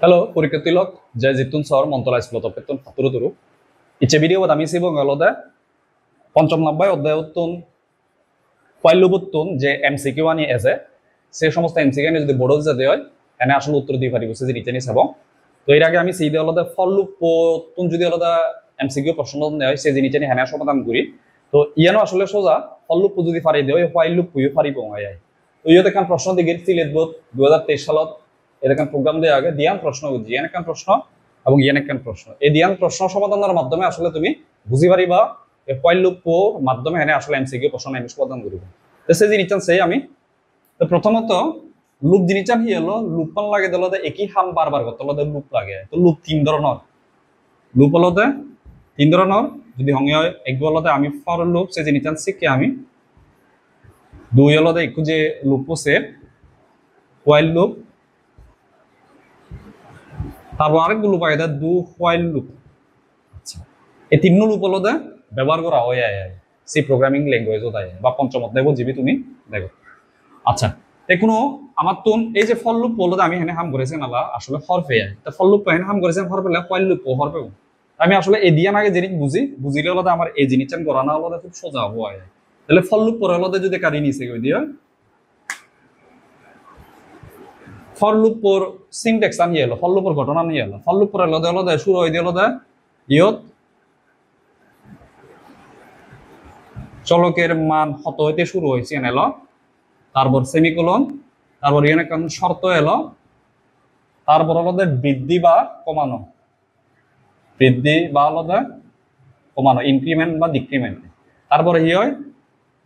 Halo, puriketilok, jai jitun sor মন্ত্রণালয় স্কুলতপেতন ফাতুরু তুরু ইচ্ছে video আমি সিবং আলাদা পঞ্চম নব্বই অধ্যায়তুন পয়লুবুতুন যে এমসিকিউ আনি আছে সে সমস্ত এমসিকিউ যদি বড় যাতে হয় এনে আসলে উত্তর দিয়ে পারিব সে নিচে নিস এবং তো এর আগে আমি সেই দিয়ে আলাদা ফললুপুন যদি আলাদা এমসিকিউ প্রশ্ন নেয় সে জিনিস নিয়ে হেনা সমাধান করি তো ইয়ানো আসলে সোজা ফললুপু যদি পারি দেয় পয়লুপ পুয়ো পারিব তো ইয়ে দেখান প্রশ্ন দিকে সিলেট বোধ 2023 সালত এরকম প্রোগ্রাম দিয়ে আগে দিয়ান প্রশ্ন জিয়ান একখান প্রশ্ন এবং ইয়ান একখান প্রশ্ন এই দিয়ান প্রশ্ন সমাধানের মাধ্যমে আসলে তুমি বুঝি পারিবা এই পয়লুপুর মাধ্যমে এনে আসলে এমসিকিউ প্রশ্ন আমি সমাধান করিব তো সেই জিনিসটা সেই আমি তো প্রথমত লুপ জিনিসটা কি হলো লুপ পান লাগে দিল একই হাম বারবার করতে হলো লুপ লাগে তো লুপ তিন ধরনের লুপ হলো তিন ধরনের যদি হঙ্গে হয় এক বলতে আমি ফর লুপ সে জিনিসটা শিখে আমি দুই হলো একটু যে লুপ সে হোয়াইল লুপ তারপর আরেকগুলো পাই দু হোয়াইল লুপ আচ্ছা এই তিন লুপ হলো ব্যবহার করা হয় সি প্রোগ্রামিং ল্যাঙ্গুয়েজও দেয় বা পঞ্চম অধ্যায় বুঝবি তুমি দেখো আচ্ছা কোনো আমার তো এই যে ফল লুপ বললো আমি এখানে হাম করেছি নালা আসলে হর পেয়ে তা ফল লুপ এখানে হাম করেছেন হর পেলে হোয়াইল লুপ হর পেব আমি আসলে এই দিয়ে আগে জিনিস বুঝিলে হলো আমার এই জিনিসটা গড়ানো হলো খুব সোজা হবো তাহলে ফল লুপ পরে হলো যদি কারি নিচে গিয়ে দিয়ে ফর লুপর সিনট্যাক্স আনিয়ে এলো ফর লুপর ঘটনা নিয়ে এলো ফর লুপ পরে হলো শুরু হয়ে দিল ইয়ত চলকের মান হত হইতে শুরু হয়েছে এলো তারপর সেমিকোলন তারপর এখানে কোন শর্ত এলো তারপর হলো বৃদ্ধি বা কমানো বৃদ্ধি বা হলো কমানো ইনক্রিমেন্ট বা ডিক্রিমেন্ট তারপরে কি হয়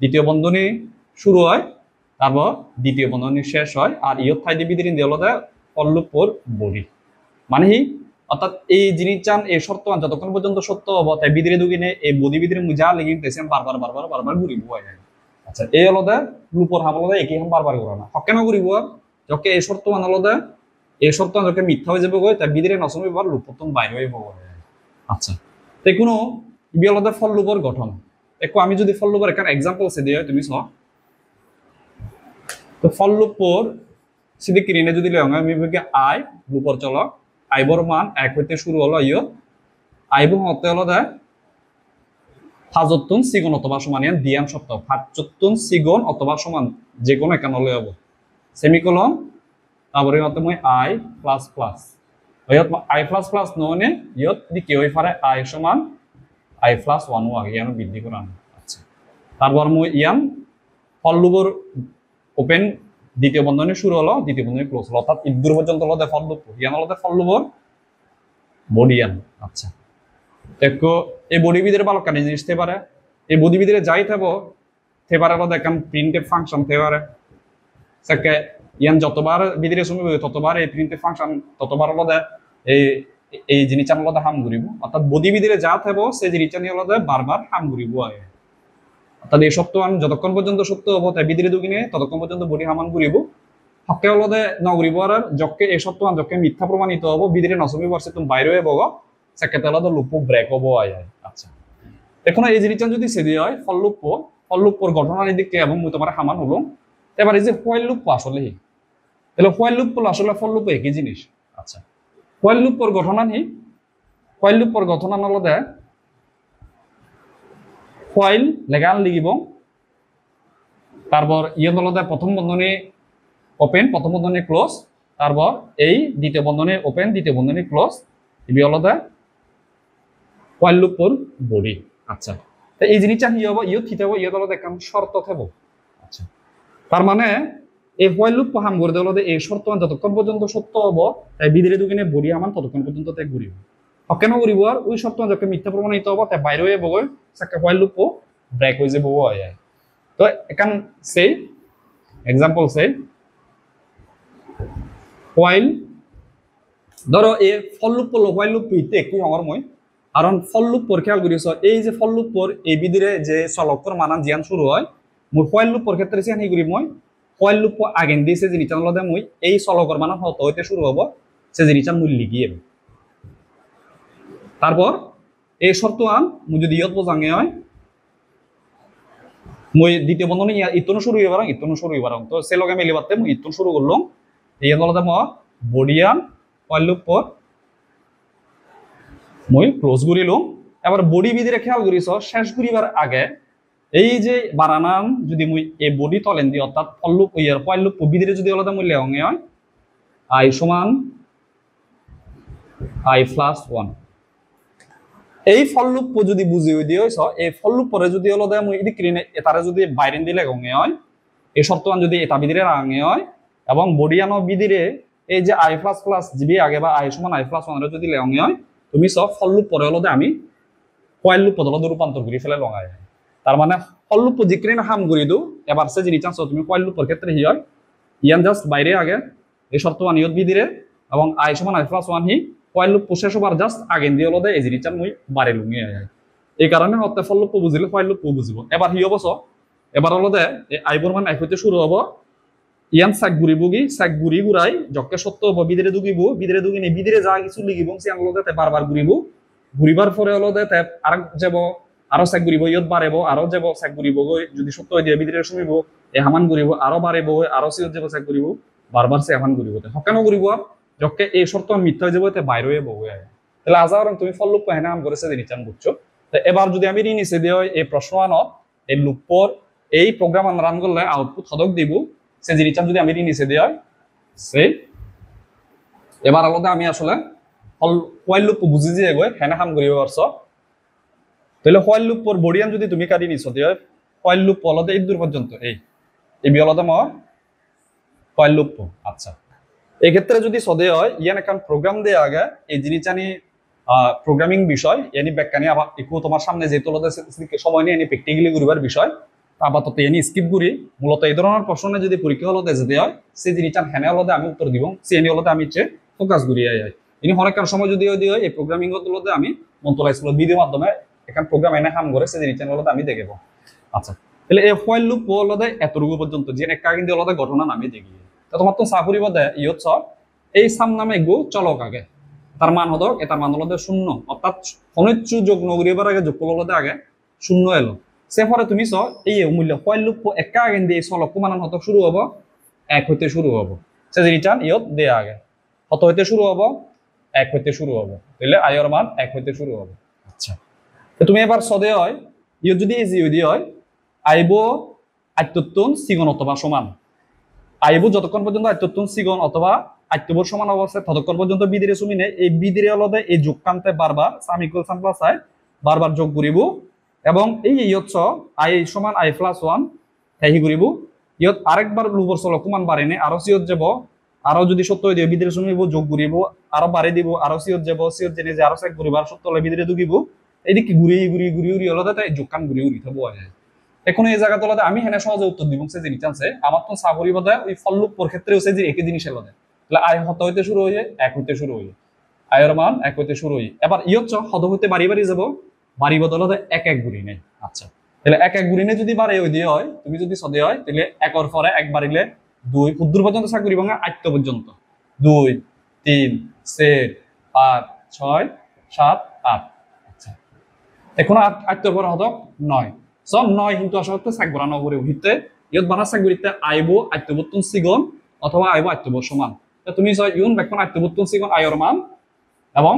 দ্বিতীয় বন্ধনী শুরু হয় তারপর দ্বিতীয় বন্ধনী শেষ হয় আর ইয়ত থাইদি বিদিন দিয়ে হলো ফললুপর বডি মানে কি অর্থাৎ এই জিনিস চান এই শর্ত যতক্ষণ পর্যন্ত সত্য হবো তাই বিদিরে দুগিনে এই বডি বিদিরে যা লেগে বারবার বারবার বারবার ঘুরিব আচ্ছা এই হলো লুপর হাম হলো একই হাম বারবার করা না হকেন ঘুরিব যকে এই শর্ত মান হলো এই শর্ত যকে মিথ্যা হয়ে যাবে তাই বিদিরে নসম এবার লুপতন বাইরে হয়ে যাবো আচ্ছা তো কোনো ইবি হলো ফল লুপর গঠন একটু আমি যদি ফল লুপর এখানে এক্সাম্পল সে দিয়ে তুমি সহ তো ফল লুপর সিধে কিনে যদি লেও আমি আই লুপর চলো আইবর মান এক হইতে শুরু হলো ইয় আইব হতে হলো ফাজতুন সিগুন অথবা সমান দিয়ান শব্দ ফাজতুন সিগুন অথবা সমান যে কোনো একান হলে হবো সেমিকোলন তারপরে হতে মই আই প্লাস প্লাস ইয়ত আই প্লাস প্লাস ননে ইয়ত দি কি হই পারে আই সমান আই প্লাস ওয়ান আগে ইয়ান বৃদ্ধি করা আচ্ছা তারপর মই ইয়ান ফল লুপর ওপেন দ্বিতীয় বন্ধনী শুরু হলো দ্বিতীয় বন্ধনী ক্লোজ হলো অর্থাৎ ইদুর পর্যন্ত হলো ফল লুপ ইয়ান হলো ফল লুপর বডিয়ান আচ্ছা দেখো এই বডি ভিতরে ভালো কাজ জিনিস তে পারে এই বডি ভিতরে যাই থাকবো তে পারে হলো দেখান প্রিন্টেড ফাংশন তে পারে সেকে ইয়ান যতবার ভিতরে শুনবে ততবার এই প্রিন্টেড ফাংশন ততবার হলো এই এই জিনিসটা হলো হাম ঘুরিব অর্থাৎ বডি ভিতরে যা থাকবো সেই জিনিসটা নিয়ে হলো বারবার হাম ঘুরিব অর্থাৎ এই সত্য আমি যতক্ষণ পর্যন্ত সত্য হবো তাই ভিতরে দুগিনে ততক্ষণ পর্যন্ত বডি হামান ঘুরিব হকে হলো নগরিব আর যকে এই সত্য যকে মিথ্যা প্রমাণিত হবো ভিতরে নসমি বর্ষে তুমি বাইরে হয়ে বগো সেক্ষেত্রে আলাদা লুপ ব্রেক হবো আচ্ছা এখন এই জিনিসটা যদি সেদি হয় ফললুপর ঘটনার দিকে এবং তোমার হামান হলো এবার এই যে হোয়াইল লুপ আসলে তাহলে হোয়াইল লুপ আসলে ফললুপ একই জিনিস আচ্ছা হোয়াইল লুপর ঘটনা নেই হোয়াইল লুপর ঘটনা হলো হোয়াইল লেগান লিখিব তারপর ইয়ে হলো প্রথম বন্ধনী ওপেন প্রথম বন্ধনী ক্লোজ তারপর এই দ্বিতীয় বন্ধনী ওপেন দ্বিতীয় বন্ধনী ক্লোজ ইবি হলো হোয়াইল লুপর বডি আচ্ছা তো এই জিনিসটা কি হবো ইয়ে ঠিক হবো ইয়ে হলো দেখাম শর্ত থাকবো আচ্ছা তার মানে এই হোয়াইল লুপ হাম করে দেওয়া এই শর্ত যতক্ষণ পর্যন্ত সত্য হবো তাই বিদিরে দুগিনে বডি আমান ততক্ষণ পর্যন্ত তাই ঘুরিব কেন ঘুরিব আর ওই শর্ত যখন মিথ্যা প্রমাণিত হবো তাই বাইরে হয়ে বগৈ সাকে হোয়াইল লুপ ব্রেক হয়ে যাবো তো এখান সেই এক্সাম্পল সেই হোয়াইল ধরো এই ফল লুপ পড়লো হোয়াইল লুপ পিতে একটু আমার মই কারণ ফল লুপ পর খেয়াল করিস এই যে ফল লুপ পর এই বিদিরে যে চলকর মানান জিয়ান শুরু হয় মই হোয়াইল লুপ পর ক্ষেত্রে সেই করি মই হোয়াইল লুপ আগেন দিয়ে সে জিনিসটা হলো মই এই চলকর মানান হতে হইতে শুরু হবো সে জিনিসটা মূল লিখিয়ে তারপর এই শর্ত আন মুই যদি ইয়ত বোঝাঙে হয় মই দ্বিতীয় বন্ধনী ইতনো শুরু হইবার ইতনো শুরু হইবার তো সে লগে মিলিবাতে মই ইতনো শুরু করলাম এই হলো বডিয়ান while loop পর মই ক্লোজ করিলুম এবার বডি বিধিরে খেয়াল করিছ শেষ করিবার আগে এই যে বারানাম যদি মুই এই বডি তলেন দি অর্থাৎ ফল লুপ ইয়ার while loop বিধিরে যদি আলাদা মূল্য অঙ্গে হয় I সমান I প্লাস 1 এই ফল লুপ যদি বুঝিয়ে দিয়েছ এই ফল লুপ পরে যদি আলাদা মুই এদিক কিনে তারে যদি বাইরে দিলে অঙ্গে হয় এই শর্তমান যদি এটা বিধিরে আঙ্গে হয় এবং বডিয়ানো বিধিরে এই যে I প্লাস প্লাস জিবি আগে বা I সমান I প্লাস 1 এর যদি লেঙ্গে হয় তুমি সব ফল লুপ পরে হলো আমি while লুপ পদলদ রূপান্তর করি ফেলে লঙ্গায় তার মানে ফল লুপ জিক্রিন হাম করি দু এবার সে জিনিস চান্স তুমি while লুপের ক্ষেত্রে হি হয় ইয়ান জাস্ট বাইরে আগে এই শর্তমান ইয়ত বিধিরে এবং I সমান I plus 1 he while loop শেষ হবার জাস্ট আগে দিয়ে হলো এই জিনিস চান মুই বারে লুঙ্গি আয় এই কারণে হতে ফল লুপ বুঝিলে while লুপ বুঝিব এবার হি অবশ্য এবার হলো I বর মান 1 হইতে শুরু হবো ইয়ান সাক গুরি বুগি সাক গুরি গুরাই যকে সত্য হবো বিদিরে দুগিব বিদিরে দুগিনি বিদিরে যা কিছু লিখিব সে আনলো তে বারবার ঘুরিব ঘুরিবার পরে হলো তে আর যাব আরো সাক গুরিব ইয়ত বাড়াবো আরো যাব সাক গুরিব যদি সত্য হই দিয়ে বিদিরে শুনিব এ হামান ঘুরিব আরো বাড়াবো আরো সিয়ত যাব সাক গুরিব বারবার সে হামান ঘুরিব তে হকানো ঘুরিব যকে এই শর্ত মিথ্যা হয়ে যাব তে বাইরে হয়ে বউ আয় তাহলে আজারং তুমি ফল লুপ পাহেনা আম করেছে যে নিচান বুঝছো তো এবার যদি আমি রি নিচে দিই এই প্রশ্ন আনত এই লুপর এই প্রোগ্রাম আন রান করলে আউটপুট হদক দিব সে জিনিসটা যদি আমি নিচে দেই সে এবার আলাদা আমি আসলে while loop বুঝি যে এগোয় হেনা কাম করিব পারছ তাহলে while loop পর বডিয়ান যদি তুমি কাটি নিছ দিও while loop আলাদা এই দূর পর্যন্ত এই বি আলাদা মর while loop আচ্ছা এই ক্ষেত্রে যদি সদে হয় ইয়ান একটা প্রোগ্রাম দেয়া আগে এই জিনিসটানি প্রোগ্রামিং বিষয় ইয়ানি ব্যাখ্যানি আবার একটু তোমার সামনে যে তোলাতে সময় নিয়ে প্র্যাকটিক্যালি করিবার বিষয় আপাতত এনি স্কিপ করি মূলত এই ধরনের প্রশ্নে যদি পরীক্ষা হলো যেতে হয় সেই জিনিসটা হেনে হলো আমি উত্তর দিব সে এনি হলো আমি হচ্ছে ফোকাস করি ইনি অনেক সময় যদি হয় এই প্রোগ্রামিং হতে আমি মন্ত্রণালয় স্কুলের ভিডিও মাধ্যমে এখান প্রোগ্রাম এনে কাম করে সেই জিনিসটা হলো আমি দেখব আচ্ছা তাহলে এই while loop হলো এতটুকু পর্যন্ত যে একটা কিন্তু হলো ঘটনা আমি দেখি তো তোমার তো চাকরি বাদে ইয়ত এই সাম নামে গো চলক আগে তার মান হতো এটার মান হলো 0 অর্থাৎ অনিচ্ছু যোগ নগরীবার আগে যোগ হলো আগে 0 এলো সে পরে তুমি চ এই মূল্য while loop একা আগে দিয়ে চলক কুমানান হতো শুরু হবো 1 হইতে শুরু হবো সে রিটার্ন ইয়ত দেয়া আগে কত হইতে শুরু হবো 1 হইতে শুরু হবো তাহলে I এর মান 1 হইতে শুরু হবো আচ্ছা তো তুমি এবার সদে হয় ইয়ত যদি ইজি হই দিয়ে হয় আইবো আত্যতুন সিগন অথবা সমান আইবো যতক্ষণ পর্যন্ত আত্যতুন সিগন অথবা আত্যবর সমান অবস্থায় ততক্ষণ পর্যন্ত বিদিরে সুমিনে এই বিদিরে আলাদা এই যোগকান্তে বারবার সাম ইকুয়াল সাম প্লাস I বারবার যোগ করিব এবং এই ইয়ত I সমান I প্লাস 1 তাই করিব ইয়ত আরেকবার লুপর চল কুমান বাড়েনে আরো সিয়ত যাব আরো যদি সত্য হই দিয়ে বিদিরে সুমিব যোগ করিব আরো বাড়ে দিব আরো সিয়ত যাব সিয়ত জেনে যে আরো চেক করিব আর সত্য হলে বিদিরে দুগিব এইদিকে ঘুরি ঘুরি ঘুরি ঘুরি আলাদা তাই যোগকান ঘুরি ঘুরি থবো আয় এখন এই জায়গা তোলাতে আমি হেনে সহজে উত্তর দিব সে জিনিস আছে আমার তো সাবরি বাদে ওই ফল লুপ পর ক্ষেত্রে হচ্ছে যে একই জিনিস এলাদা তাহলে I হত হইতে শুরু হয়ে 1 হইতে শুরু হই I এর মান 1 হইতে শুরু হই এবার ইয়ত হদ হইতে বাড়ি বাড়ি যাব বাড়ি বদলাতে 1 1 গুণি নেই আচ্ছা তাহলে 1 1 গুণি নে যদি বাড়ে হই দিয়ে হয় তুমি যদি সদে হয় তাহলে 1 এর পরে 1 বাড়িলে 2 উদ্দূর পর্যন্ত সা করিব না 8 পর্যন্ত 2 3 4 5 6 7 8 আচ্ছা এখন 8 এর পরে হতো 9 সব 9 কিন্তু আসলে সাক বরানো করে হিতে ইয়ত বানা সাক গরিতে আইবো আত্যবর্তন সিগন অথবা আইবো আত্যবর সমান তো তুমি ইউন বেকন আত্যবর্তন সিগন I এর মান এবং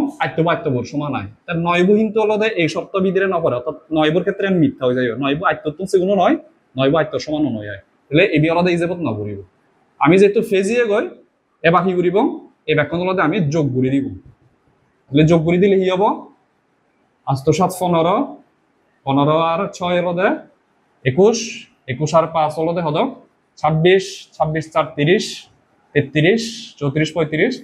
আত্যবর সমান আয় তার 9 কিন্তু হলো এই শর্ত বিধিরে না পড়ে অর্থাৎ 9 ক্ষেত্রে মিথ্যা হয়ে যায় 9 আত্যবর্তন সিগনও নয় 9 আত্য সমানও নয় তাহলে এই আলাদা ইজেবত না করিব আমি যেহেতু ফেজিয়ে গই এবার কি করিব এই ব্যাকরণ হলো আমি যোগ করে দিব তাহলে যোগ করে দিলে কি হবো 8 7 15 15 আর 6 হলো 21 21 আর 5 হলো হলো 26 26 4 30 33 34 35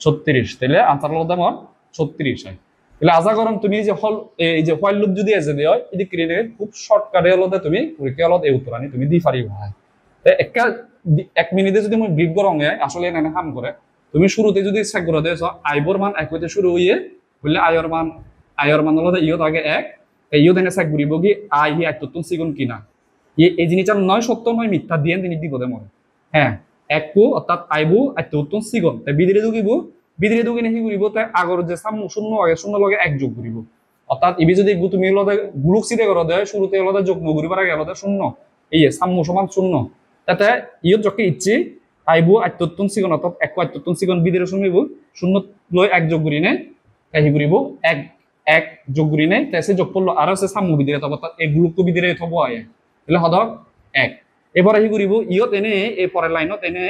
36 তাহলে আনসার হলো আমার 36 হয় তাহলে আশা করুন তুমি যে এই যে while loop যদি এসে দেয় এদি ক্রিয়ে খুব শর্টকাটে হলো তুমি পরীক্ষা হলো এই উত্তর আনি তুমি দি পারিব হয় একটা 1 মিনিটে যদি মই ব্রিফ করঙ্গে আসলে এনে কাম করে তুমি শুরুতে যদি চেক করে দেছো আইবর মান 1 হইতে শুরু হইয়ে বললে I এর মান হলো ইয়ত আগে 1 এই ইয়ত এনে চেক করিব কি I হি আত্যতুন সিগুন কিনা এই জিনিসটা নয় সত্য নয় মিথ্যা দিয়ে তিনি দিব দে মনে হ্যাঁ 1 অর্থাৎ আইবো আত্যতুন সিগুন তাই বিদিরে দুগিব বিদিরে দুগিনে কি করিব তাই আগর যে সাম শূন্য আগে শূন্য লগে 1 যোগ করিব অর্থাৎ ইবি যদি তুমি হলো গুলুক সিধে করে দেয় শুরুতে হলো যোগ নগরিবার আগে হলো 0 এই সাম সমান 0 তাতে ইয়ত যকে ইচ্ছি আইবো আত্মতন সিগন অর্থাৎ এক আত্মতন সিগন বিদের শুনিব শূন্য লই এক যোগ করি নেই তাই করিব এক এক যোগ করি নেই তাই সে যোগ করলো আর সে সাম্য বিদিরে তব অর্থাৎ এই গ্লুক বিদিরে থব আয় তাহলে হদক এক এবার আহি করিব ইয়ত এনে এই পরের লাইনত এনে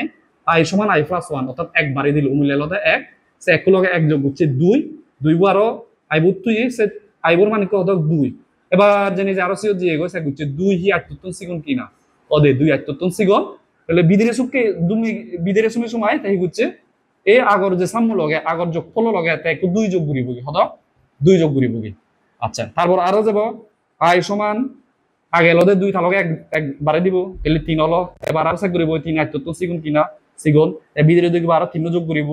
আই সমান আই প্লাস ওয়ান অর্থাৎ একবারে দিল উমিলে লদে এক সে এক লগে এক যোগ করছে দুই দুই আরো আইব তুই সে আইবর মানে কি হদক দুই এবার জানি যে আরো সিও দিয়ে গেছে গুচ্ছে দুই হি আত্মতন সিগন কিনা অদে দুই আত্মতন সিগন তাহলে বিদিরে সুখকে দুমি বিদিরে সুমি সময় তাই গুচ্ছে এই আগর যে সাম্য লগে আগর যোগ ফল লগে তাই একটু দুই যোগ ঘুরিব কি হদক দুই যোগ ঘুরিব কি আচ্ছা তারপর আরো যাব আই সমান আগে লদে দুই থালকে এক বারে দিব তাহলে তিন হলো এবার আর চেক করিব তিন আত্মতন সিগুন কিনা সিগুন এ বিদিরে দেখব আর তিন যোগ করিব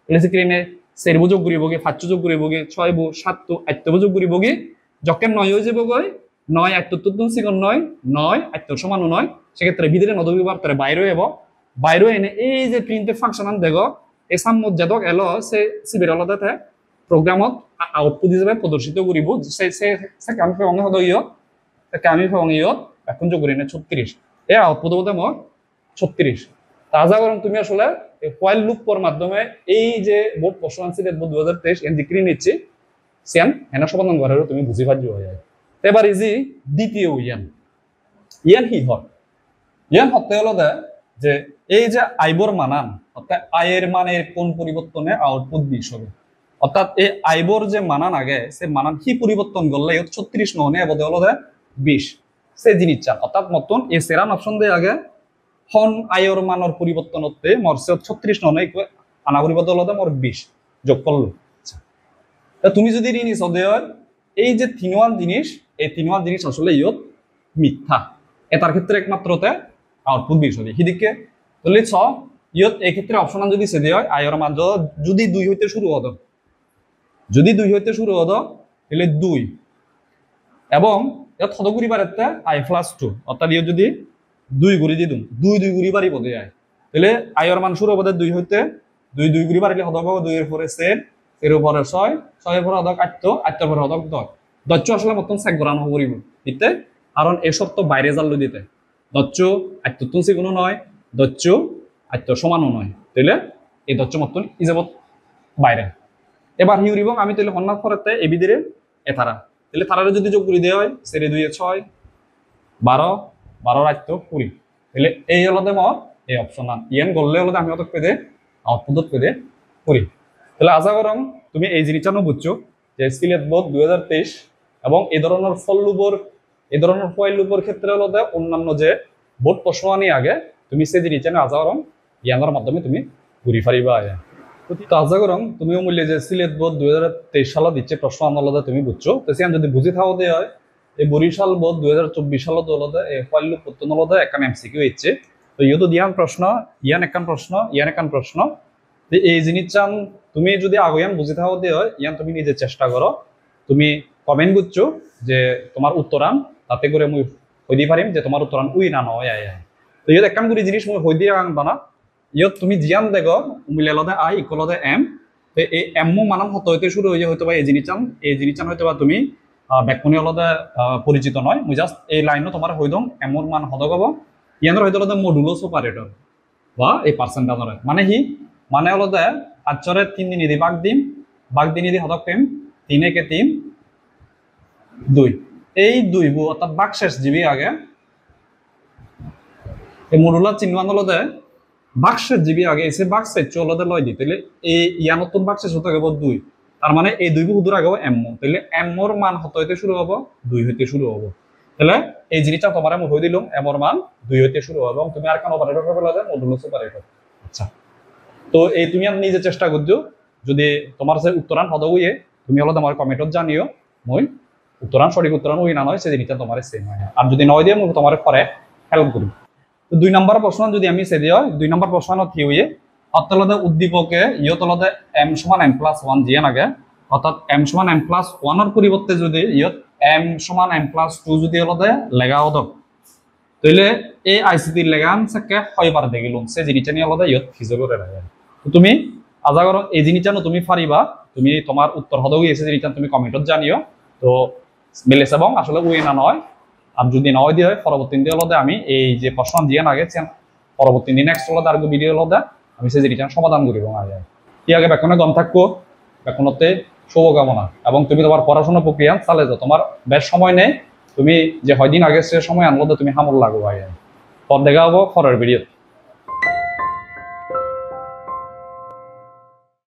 তাহলে সেখানে সেরবো যোগ করিব কি পাঁচ যোগ করিব কি ছয় বো সাত তো আত্মব যোগ করিব কি যখন নয় হয়ে যাব গই নয় আত্মতন সিগুন নয় আত্ম সমান নয় সেক্ষেত্রে বিদিরে নদবিবার তারে বাইরে হইব বাইরে এনে এই যে প্রিন্টেড ফাংশন আন দেখো এই সাম্য যেদক এলো সে সিবির আলাদাতে প্রোগ্রামত আউটপুট হিসেবে প্রদর্শিত করিব সে সে সে কাম ফং হদ ইয় কামি ফং ইয় এখন যোগ করি না 36 এই আউটপুট হতে মোর 36 তাজা গরম তুমি আসলে হোয়াইল লুপ পর মাধ্যমে এই যে বোর্ড প্রশ্ন আনসিল 2023 এন ডিগ্রি নিচ্ছে সেম এনা সমাধান করার তুমি বুঝি পারছো হয়ে যায় এবার ইজি দ্বিতীয় ইয়ান কি হয় ইয়ান হতে হলো যে এই যে আইবর মানান অর্থাৎ আয়ের মানের কোন পরিবর্তনে আউটপুট 20 হবে অর্থাৎ এই আইবর যে মানান আগে সে মানান কি পরিবর্তন করলে 36 নহনে বদলে হলো 20 সে জিনিস চান অর্থাৎ মতন এই সেরান অপশন দিয়ে আগে হন আয়ের মানের পরিবর্তন হতে মোর 36 নহনে আনা পরিবর্তন হলো মোর 20 যোগ করলো তা তুমি যদি ঋণী সদেয় এই যে তিনওয়ান জিনিস এই তিনওয়ান জিনিস আসলে ইয়ত মিথ্যা এটার ক্ষেত্রে একমাত্রতে আউটপুট 20 হবে হিদিকে তাহলে ছ ইয়ত এই ক্ষেত্রে অপশন যদি সে দেয় আয়ের মান যদি 2 হইতে শুরু হতো যদি 2 হইতে শুরু হতো তাহলে 2 এবং ইয়ত কত গুরি বারেতে আই প্লাস 2 অর্থাৎ ইয়ত যদি 2 গুরি দিদুম 2 গুরি বাড়ি বদে যায় তাহলে আয়ের মান শুরু হবে 2 হইতে 2 গুরি বাড়িলে হতো 2 এর পরে সেট এর উপরে 6 6 এর পরে হদক 8 8 এর পরে হদক 10 দচ্চ আসলে মতন চেক করানো করিব দিতে কারণ এই শর্ত বাইরে জানলো দিতে দচ্চ আত্মতন সিগুণ নয় দচ্চ আত্ম সমানও নয় তাইলে এই দচ্চ মতন ইজাবত বাইরে এবার হিউরিব আমি তাহলে হন্না ফরতে এ বিদিরে এথারা তাহলে থারারে যদি যোগ করে দেওয়া হয় সেরে 2 এ 6 12 12 আত্ম 20 তাহলে এই হলতে মত এই অপশন আন ইয়ান গললে হলতে আমি অত পেদে আউটপুট পেদে 20 তাহলে আশা করম তুমি এই জিনিসটা বুঝছো যে সিলেট বোর্ড 2023 এবং এই ধরনের ফল লুপর এই ধরনের ফয়েল লুপর ক্ষেত্রে হলতে অন্যান্য যে বোর্ড প্রশ্ন আনি আগে তুমি সেই জিনিসটা আশা করম ইয়ানোর মাধ্যমে তুমি ঘুরি ফারিবা আয়া তো আশা করম তুমিও মূল্য যে সিলেট বোর্ড 2023 সালত দিচ্ছে প্রশ্ন আনলতে তুমি বুঝছো তো সেখান যদি বুঝি থাও দেয় হয় এই বরিশাল বোর্ড 2024 সালত হলতে এই ফয়েল লুপ পত্তন হলতে একটা এমসিকিউ ইচ্ছে তো ইয়তো দিয়ান প্রশ্ন ইয়ান একান প্রশ্ন এই জিনিস চান তুমি যদি আগয়ান বুঝি থাও দেয় হয় ইয়ান তুমি নিজে চেষ্টা করো তুমি কমেন্ট করছো যে তোমার উত্তরান তাতে করে মুই হই দি পারিম যে তোমার উত্তরান উই না নয় আয় তো ইয়ত একান করে জিনিস মুই হই দিয়া বানা ইয়ত তুমি জিয়ান দেখো মিলালতে আই ইকুয়ালতে এম তো এই এম মানান হতে হইতে শুরু হয়ে হয়তো বা এই জিনিস চান হয়তো বা তুমি ব্যাকরণী আলাদা পরিচিত নয় মুই জাস্ট এই লাইনও তোমার হই দম এমর মান হদক হব ইয়ানোর হয়তো মডুলাস অপারেটর বা এই পার্সেন্টেজর মানে আলাদা আচরে 3 দিন দি বাগ দিন দি হদক পেম 3 একে 3 2 এই 2 বু অর্থাৎ বাক শেষ জিবি আগে এই মডুলার চিহ্ন হলতে বাক শেষ জিবি আগে এসে বাক শেষ চলতে লয় দি তাহলে এই ইয়ানতুন বাক শেষ হতে গেব 2 তার মানে এই 2 বু হুদুর আগে এম তাহলে এম এর মান হতে শুরু হবো 2 হইতে শুরু হবো তাহলে এই জিনিসটা তোমার আমি হই দিলাম এম এর মান 2 হইতে শুরু হবে এবং তুমি আর কোন অপারেটর করবে লাগে মডুলাস অপারেটর আচ্ছা তো এই তুমি আর নিজে চেষ্টা করছো যদি তোমার যে উত্তরান হদ হইয়ে তুমি হলো তোমার কমেন্টত জানিও মই উত্তরান সঠিক উত্তরান ওই না নয় সেই জিনিসটা তোমার সেম হয় আর যদি নয় দিয়ে মই তোমার পরে হেল্প করি তো 2 নম্বর প্রশ্ন যদি আমি সে দিও 2 নম্বর প্রশ্ন কি হইয়ে অতলতে উদ্দীপকে ইয়তলতে m সমান m প্লাস 1 জিয়া লাগে অর্থাৎ m সমান m প্লাস 1 এর পরিবর্তে যদি ইয়ত m সমান m প্লাস 2 যদি হলতে লেগা হতো তাহলে এই আইসিটি লেগান সাকে হয়বার দেখিলুম সে জিনিসটা নিয়ে হলতে ইয়ত ফিজো করে লাগে তো তুমি আজা করো এই জিনিসটা তুমি পারিবা তুমি তোমার উত্তর হদও এসে জিনিসটা তুমি কমেন্টত জানিও তো মিলেছ এবং আসলে ওই না নয় আর যদি নয় দিয়ে হয় পরবর্তী দিয়ে হলতে আমি এই যে প্রশ্ন দিয়ে আগে পরবর্তী নেক্সট হলো আর ভিডিও হলো আমি সেই জিনিসটা সমাধান করিব ইয়াকে বেকনে গম থাকবো বেকনতে শুভকামনা এবং তুমি তোমার পড়াশোনা প্রক্রিয়া চালে যাও তোমার বেশ সময় নেই তুমি যে হয়দিন আগে সে সময় আনলো তুমি হামল লাগো ভাই পর দেখা হবো পরের ভিডিও